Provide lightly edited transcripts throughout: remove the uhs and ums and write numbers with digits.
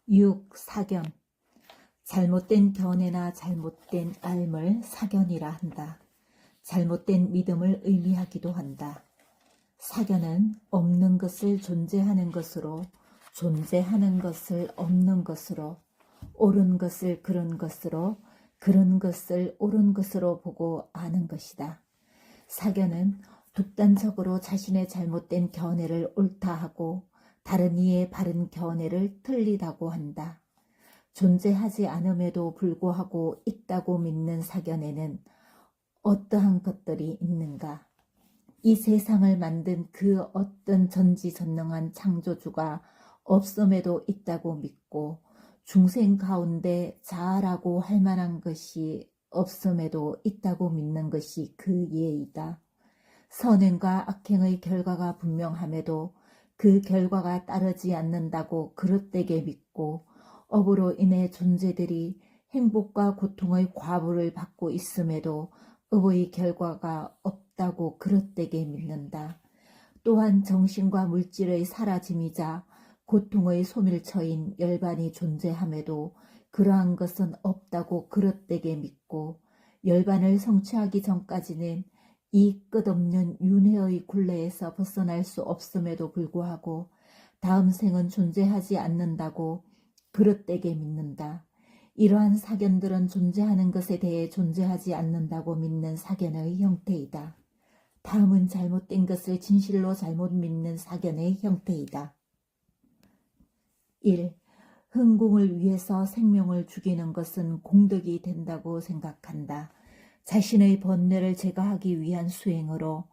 6. 사견. 잘못된 견해나 잘못된 알을 사견이라 한다. 잘못된 믿음을 의미하기도 한다. 사견은 없는 것을 존재하는 것으로, 존재하는 것을 없는 것으로, 옳은 것을 그른 것으로, 그른 것을 옳은 것으로 보고 아는 것이다. 사견은 독단적으로 자신의 잘못된 견해를 옳다 하고 다른 이의 바른 견해를 틀리다고 한다. 존재하지 않음에도 불구하고 있다고 믿는 사견에는 어떠한 것들이 있는가? 이 세상을 만든 그 어떤 전지전능한 창조주가 없음에도 있다고 믿고 중생 가운데 자아라고 할 만한 것이 없음에도 있다고 믿는 것이 그 예이다. 선행과 악행의 결과가 분명함에도 그 결과가 따르지 않는다고 그릇되게 믿고 업으로 인해 존재들이 행복과 고통의 과부를 받고 있음에도 업의 결과가 없다고 그릇되게 믿는다. 또한 정신과 물질의 사라짐이자 고통의 소멸처인 열반이 존재함에도 그러한 것은 없다고 그릇되게 믿고 열반을 성취하기 전까지는 이 끝없는 윤회의 굴레에서 벗어날 수 없음에도 불구하고 다음 생은 존재하지 않는다고 그릇되게 믿는다. 이러한 사견들은 존재하는 것에 대해 존재하지 않는다고 믿는 사견의 형태이다. 다음은 잘못된 것을 진실로 잘못 믿는 사견의 형태이다. 1. 흥공을 위해서 생명을 죽이는 것은 공덕이 된다고 생각한다. 자신의 번뇌를 제거하기 위한 수행으로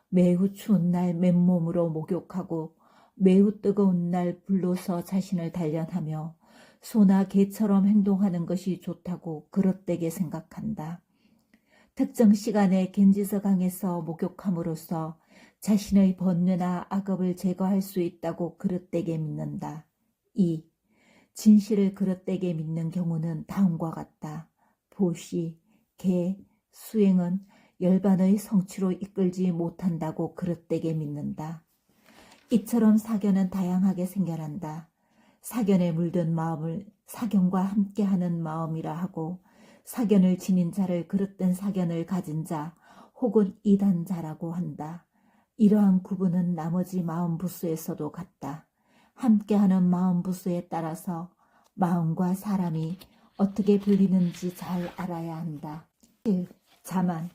매우 추운 날 맨몸으로 목욕하고 매우 뜨거운 날 불로서 자신을 단련하며 소나 개처럼 행동하는 것이 좋다고 그릇되게 생각한다. 특정 시간에 갠지서강에서 목욕함으로써 자신의 번뇌나 악업을 제거할 수 있다고 그릇되게 믿는다. 2. 진실을 그릇되게 믿는 경우는 다음과 같다. 보시, 개, 수행은 열반의 성취로 이끌지 못한다고 그릇되게 믿는다. 이처럼 사견은 다양하게 생겨난다. 사견에 물든 마음을 사견과 함께하는 마음이라 하고 사견을 지닌 자를 그릇된 사견을 가진 자 혹은 이단자라고 한다. 이러한 구분은 나머지 마음 부수에서도 같다. 함께하는 마음 부수에 따라서 마음과 사람이 어떻게 불리는지 잘 알아야 한다. 1. 자만.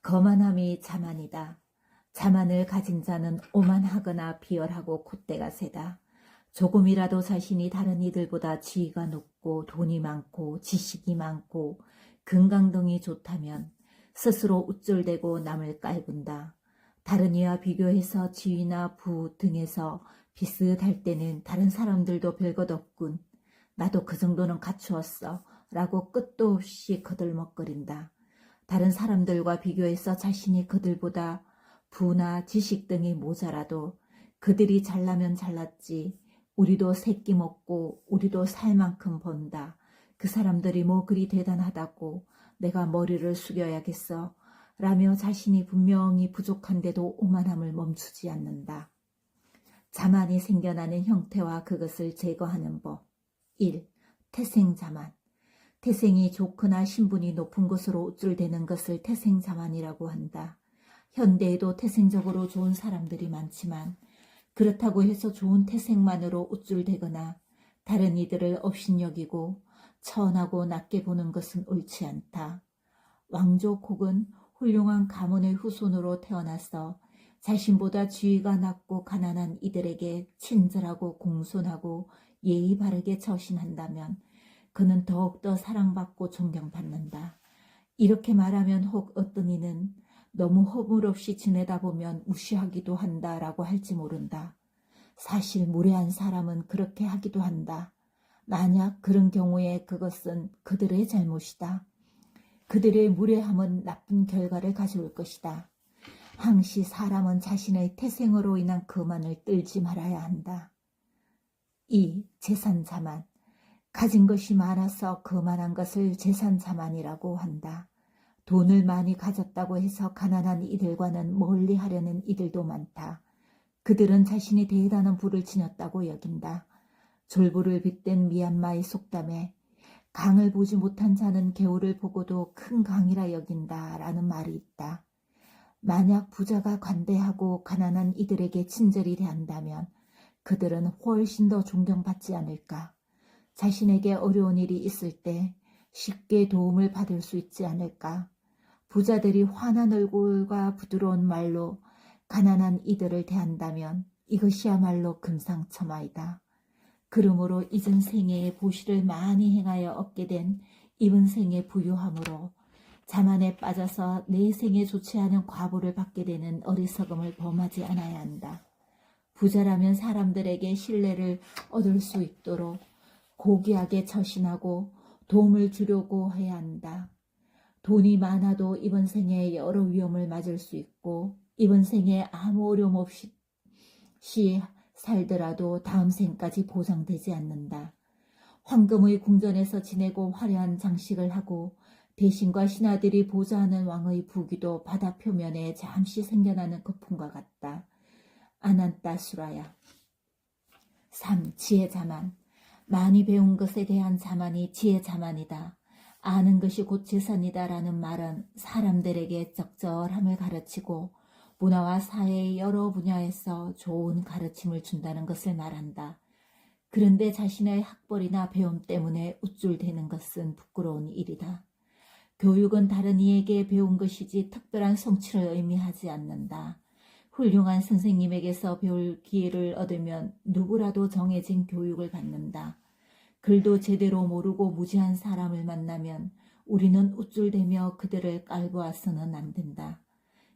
거만함이 자만이다. 자만을 가진 자는 오만하거나 비열하고 콧대가 세다. 조금이라도 자신이 다른 이들보다 지위가 높고 돈이 많고 지식이 많고 건강등이 좋다면 스스로 우쭐대고 남을 깔군다. 다른 이와 비교해서 지위나 부 등에서 비슷할 때는 다른 사람들도 별것 없군. 나도 그 정도는 갖추었어 라고 끝도 없이 거들먹거린다. 다른 사람들과 비교해서 자신이 그들보다 부나 지식 등이 모자라도 그들이 잘나면 잘났지. 우리도 새끼 먹고 우리도 살 만큼 번다. 그 사람들이 뭐 그리 대단하다고 내가 머리를 숙여야겠어 라며 자신이 분명히 부족한데도 오만함을 멈추지 않는다. 자만이 생겨나는 형태와 그것을 제거하는 법. 1. 태생자만. 태생이 좋거나 신분이 높은 것으로 우쭐대는 것을 태생자만이라고 한다. 현대에도 태생적으로 좋은 사람들이 많지만 그렇다고 해서 좋은 태생만으로 우쭐대거나 다른 이들을 업신여기고 천하고 낮게 보는 것은 옳지 않다. 왕족 혹은 훌륭한 가문의 후손으로 태어나서 자신보다 지위가 낮고 가난한 이들에게 친절하고 공손하고 예의 바르게 처신한다면 그는 더욱더 사랑받고 존경받는다. 이렇게 말하면 혹 어떤 이는 너무 허물없이 지내다 보면 무시하기도 한다라고 할지 모른다. 사실 무례한 사람은 그렇게 하기도 한다. 만약 그런 경우에 그것은 그들의 잘못이다. 그들의 무례함은 나쁜 결과를 가져올 것이다. 항시 사람은 자신의 태생으로 인한 거만을 떨지 말아야 한다. 2. 재산자만. 가진 것이 많아서 거만한 것을 재산자만이라고 한다. 돈을 많이 가졌다고 해서 가난한 이들과는 멀리 하려는 이들도 많다. 그들은 자신이 대단한 부를 지녔다고 여긴다. 졸부를 빗댄 미얀마의 속담에 강을 보지 못한 자는 개울을 보고도 큰 강이라 여긴다라는 말이 있다. 만약 부자가 관대하고 가난한 이들에게 친절히 대한다면 그들은 훨씬 더 존경받지 않을까? 자신에게 어려운 일이 있을 때 쉽게 도움을 받을 수 있지 않을까? 부자들이 환한 얼굴과 부드러운 말로 가난한 이들을 대한다면 이것이야말로 금상첨화이다. 그러므로 이전 생애의 보시를 많이 행하여 얻게 된 이번 생의 부유함으로 자만에 빠져서 내 생에 좋지 않은 과보를 받게 되는 어리석음을 범하지 않아야 한다. 부자라면 사람들에게 신뢰를 얻을 수 있도록 고귀하게 처신하고 도움을 주려고 해야 한다. 돈이 많아도 이번 생에 여러 위험을 맞을 수 있고 이번 생에 아무 어려움 없이 살더라도 다음 생까지 보장되지 않는다. 황금의 궁전에서 지내고 화려한 장식을 하고 대신과 신하들이 보좌하는 왕의 부귀도 바다 표면에 잠시 생겨나는 거품과 같다. 아난따수라야. 3. 지혜자만. 많이 배운 것에 대한 자만이 지혜자만이다. 아는 것이 곧 재산이다라는 말은 사람들에게 적절함을 가르치고 문화와 사회의 여러 분야에서 좋은 가르침을 준다는 것을 말한다. 그런데 자신의 학벌이나 배움 때문에 우쭐대는 것은 부끄러운 일이다. 교육은 다른 이에게 배운 것이지 특별한 성취를 의미하지 않는다. 훌륭한 선생님에게서 배울 기회를 얻으면 누구라도 정해진 교육을 받는다. 글도 제대로 모르고 무지한 사람을 만나면 우리는 우쭐대며 그들을 깔보아서는 안 된다.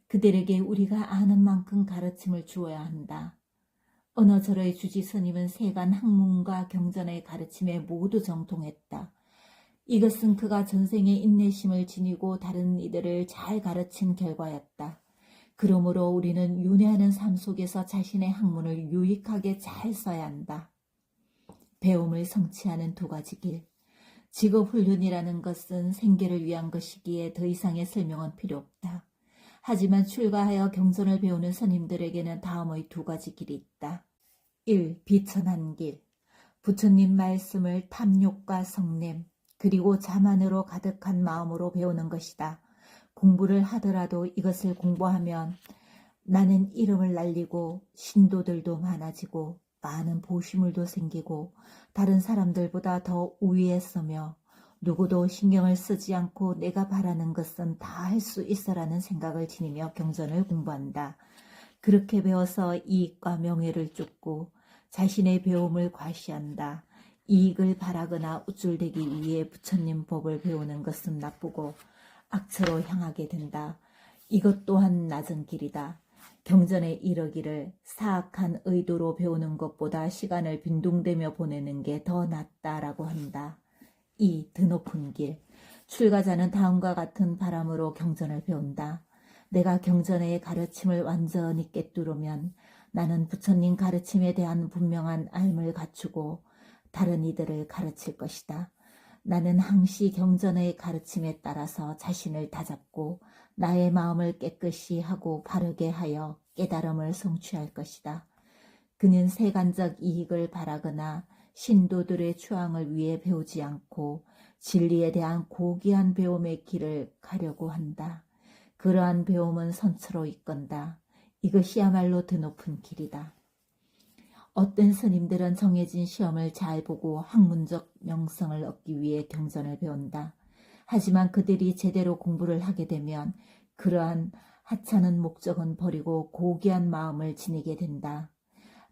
그들에게 우리가 아는 만큼 가르침을 주어야 한다. 언어절의 주지스님은 세간 학문과 경전의 가르침에 모두 정통했다. 이것은 그가 전생에 인내심을 지니고 다른 이들을 잘 가르친 결과였다. 그러므로 우리는 윤회하는 삶 속에서 자신의 학문을 유익하게 잘 써야 한다. 배움을 성취하는 2가지 길. 직업훈련이라는 것은 생계를 위한 것이기에 더 이상의 설명은 필요 없다. 하지만 출가하여 경전을 배우는 스님들에게는 다음의 2가지 길이 있다. 1. 비천한 길. 부처님 말씀을 탐욕과 성냄 그리고 자만으로 가득한 마음으로 배우는 것이다. 공부를 하더라도 이것을 공부하면 나는 이름을 날리고 신도들도 많아지고 많은 보시물도 생기고 다른 사람들보다 더 우위에 서며 누구도 신경을 쓰지 않고 내가 바라는 것은 다 할 수 있어라는 생각을 지니며 경전을 공부한다. 그렇게 배워서 이익과 명예를 쫓고 자신의 배움을 과시한다. 이익을 바라거나 우쭐대기 위해 부처님 법을 배우는 것은 나쁘고 악처로 향하게 된다. 이것 또한 낮은 길이다. 경전에 이르기를 사악한 의도로 배우는 것보다 시간을 빈둥대며 보내는 게 더 낫다라고 한다. 2. 드높은 길. 출가자는 다음과 같은 바람으로 경전을 배운다. 내가 경전의 가르침을 완전히 꿰뚫으면 나는 부처님 가르침에 대한 분명한 알을 갖추고 다른 이들을 가르칠 것이다. 나는 항시 경전의 가르침에 따라서 자신을 다잡고 나의 마음을 깨끗이 하고 바르게 하여 깨달음을 성취할 것이다. 그는 세간적 이익을 바라거나 신도들의 추앙을 위해 배우지 않고 진리에 대한 고귀한 배움의 길을 가려고 한다. 그러한 배움은 선처로 이끈다. 이것이야말로 드높은 길이다. 어떤 스님들은 정해진 시험을 잘 보고 학문적 명성을 얻기 위해 경전을 배운다. 하지만 그들이 제대로 공부를 하게 되면 그러한 하찮은 목적은 버리고 고귀한 마음을 지니게 된다.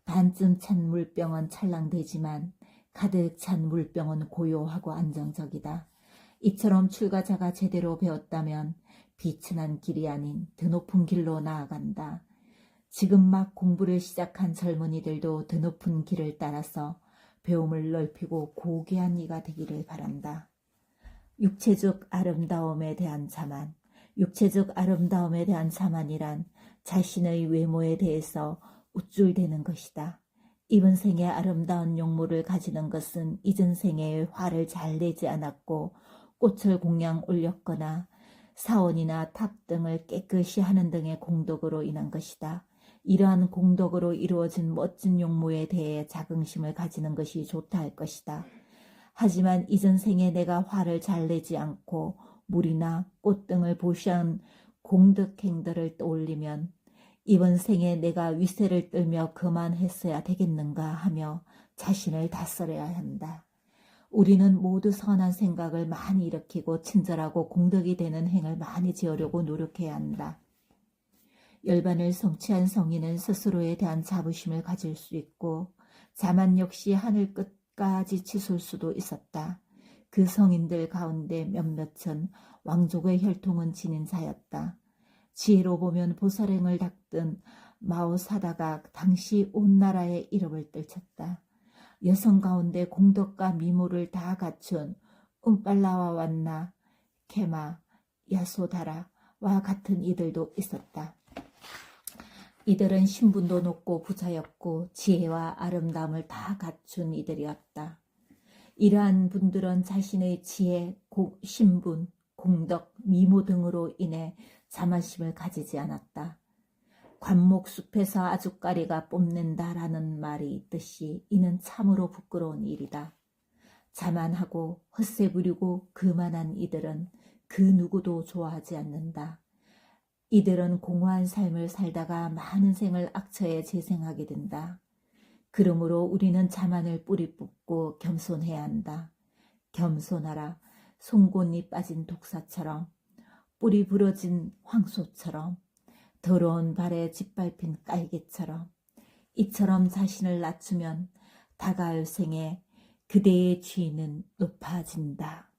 반쯤 찬 물병은 찰랑대지만 가득 찬 물병은 고요하고 안정적이다. 이처럼 출가자가 제대로 배웠다면 비천한 길이 아닌 드높은 길로 나아간다. 지금 막 공부를 시작한 젊은이들도 드높은 길을 따라서 배움을 넓히고 고귀한 이가 되기를 바란다. 육체적 아름다움에 대한 자만. 육체적 아름다움에 대한 자만이란 자신의 외모에 대해서 우쭐대는 것이다. 이번 생에 아름다운 용모를 가지는 것은 이전 생에 화를 잘 내지 않았고 꽃을 공양 올렸거나 사원이나 탑 등을 깨끗이 하는 등의 공덕으로 인한 것이다. 이러한 공덕으로 이루어진 멋진 용모에 대해 자긍심을 가지는 것이 좋다 할 것이다. 하지만 이전 생에 내가 화를 잘 내지 않고 물이나 꽃 등을 보시한 공덕행들을 떠올리면 이번 생에 내가 위세를 떨며 그만했어야 되겠는가 하며 자신을 다스려야 한다. 우리는 모두 선한 생각을 많이 일으키고 친절하고 공덕이 되는 행을 많이 지으려고 노력해야 한다. 열반을 성취한 성인은 스스로에 대한 자부심을 가질 수 있고 자만 역시 하늘 끝까지 치솟을 수도 있었다. 그 성인들 가운데 몇몇은 왕족의 혈통은 지닌 자였다. 지혜로 보면 보살행을 닦던 마오사다가 당시 온 나라의 이름을 떨쳤다. 여성 가운데 공덕과 미모를 다 갖춘 움빨라와 완나, 케마, 야소다라와 같은 이들도 있었다. 이들은 신분도 높고 부자였고 지혜와 아름다움을 다 갖춘 이들이었다. 이러한 분들은 자신의 지혜, 신분, 공덕, 미모 등으로 인해 자만심을 가지지 않았다. 관목숲에서 아주까리가 뽐낸다라는 말이 있듯이 이는 참으로 부끄러운 일이다. 자만하고 헛세 부리고 그만한 이들은 그 누구도 좋아하지 않는다. 이들은 공허한 삶을 살다가 많은 생을 악처에 재생하게 된다. 그러므로 우리는 자만을 뿌리 뽑고 겸손해야 한다. 겸손하라. 송곳니 빠진 독사처럼, 뿌리 부러진 황소처럼, 더러운 발에 짓밟힌 깔개처럼, 이처럼 자신을 낮추면 다가올 생에 그대의 지위는 높아진다.